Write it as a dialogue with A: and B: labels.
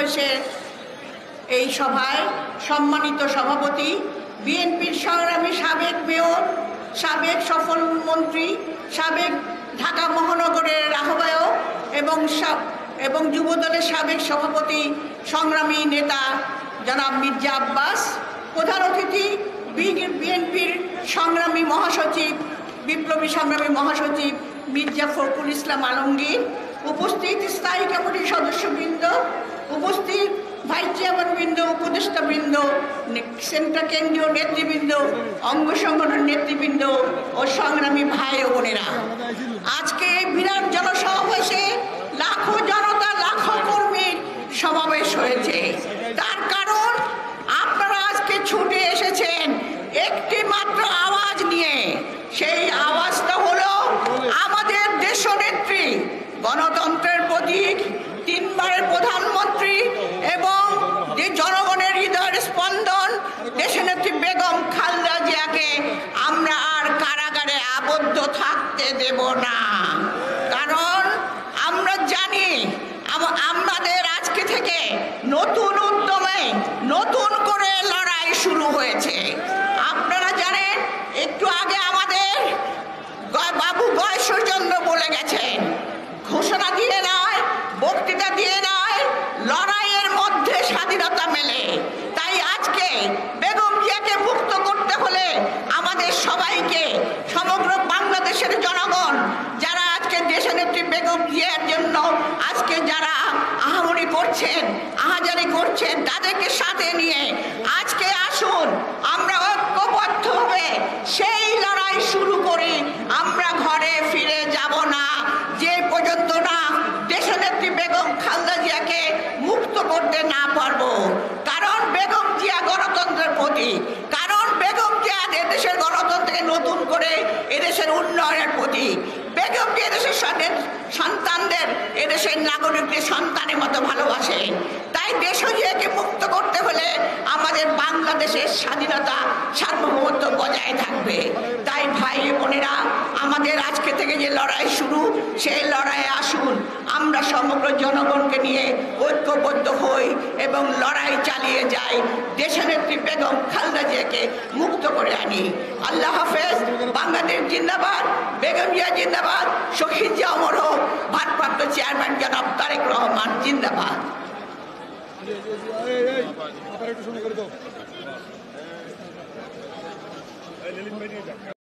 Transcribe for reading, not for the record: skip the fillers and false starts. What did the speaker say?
A: সমাবেশের এই সভায় সম্মানিত সভাপতি, বিএনপির সংগ্রামী সাবেক মেয়র, সাবেক সফল মন্ত্রী, সাবেক ঢাকা মহানগরের আহ্বায়ক এবং যুবদলের সাবেক সভাপতি, সংগ্রামী নেতা জনাব মির্জা আব্বাস, প্রধান অতিথি বিএনপির সংগ্রামী মহাসচিব, বিপ্লবী সংগ্রামী মহাসচিব মির্জা ফখরুল ইসলাম আলমগীর, উপস্থিত স্থায়ী কমিটির সদস্যবৃন্দ, উপস্থিত ভাইস চেয়ারম্যানবৃন্দ, উপদেষ্টাবৃন্দ, সেন্ট্রাল কেন্দ্রীয় নেতৃবৃন্দ, অঙ্গ সংগঠনের নেতৃবৃন্দ ও সংগ্রামী ভাই ও বোনেরা, আজকে এই বিরাট জনসমাবেশে লাখো জনতা, লাখো কর্মীর সমাবেশ হয়েছে। তার কারণ আপনারা আজকে ছুটে এসেছেন একটি মাত্র আওয়াজ নিয়ে। সেই আওয়াজটা হলো আমাদের দেশনেত্রী, গণতন্ত্রের প্রতীক, তিনবারের প্রধানমন্ত্রী এবং যে জনগণের হৃদয়ের স্পন্দন দেশনেত্রী বেগম খালেদা জিয়াকে আমরা আর কারাগারে আবদ্ধ থাকতে দেব না। কারণ আমরা জানি আমাদের আজকে থেকে নতুন উদ্যমে নতুন করে লড়াই শুরু হয়েছে। আপনারা জানেন, একটু আগে আমাদের বাবু গয়েশ্বরচন্দ্র বলে গেছেন, ঘোষণা দিয়ে নয়, বক্তৃতা দিয়ে নয়, লড়াইয়ের মধ্যে স্বাধীনতা মেলে। তাই আজকে বেগম জিয়াকে মুক্ত করতে হলে আমাদের সবাইকে, সমগ্র বাংলাদেশের জনগণ যারা আজকে দেশনেত্রী বেগম জিয়ার জন্য আজকে যারা আহামরি করছেন, আহাজারি করছেন, তাদেরকে সাথে নিয়ে আজকে আসুন আমরা ঐক্যবদ্ধভাবে সেই লড়াই শুরু করি। আমরা ঘরে ফিরে যাব না যে পর্যন্ত না দেশনেত্রী বেগম খালেদা জিয়াকে মুক্ত করতে না পারবো। কারণ বেগম জিয়া গণতন্ত্রের প্রতীক, কারণ বেগম জিয়া এদেশের গণতন্ত্রকে নতুন করে এদেশের উন্নয়নের প্রতীক। বেগম জিয়া এদেশের সন্তানদের, এদেশের নাগরিকদের সন্তানের মতো ভালোবাসে। তাই দেশজিয়াকে মুক্ত করতে হলে আমাদের বাংলাদেশের স্বাধীনতা, সার্বভৌমত্ব বজায় থাকবে। তাই ভাই বোনেরা, আমাদের আজকে থেকে যে লড়াই শুরু, সেই লড়াইয়ে আসুন আমরা সমগ্র জনগণকে নিয়ে ঐক্যবদ্ধ হই এবং লড়াই চালিয়ে যাই, দেশনেত্রী বেগম খালেদা জিয়াকে মুক্ত করে আনি। আল্লাহ হাফেজ। বাংলাদেশ জিন্দাবাদ, বেগম জিয়া জিন্দাবাদ, শহীদ জিয়া অমর হোক, ভারপ্রাপ্ত চেয়ারম্যান জনাব তারেক রহমান জিন্দাবাদ।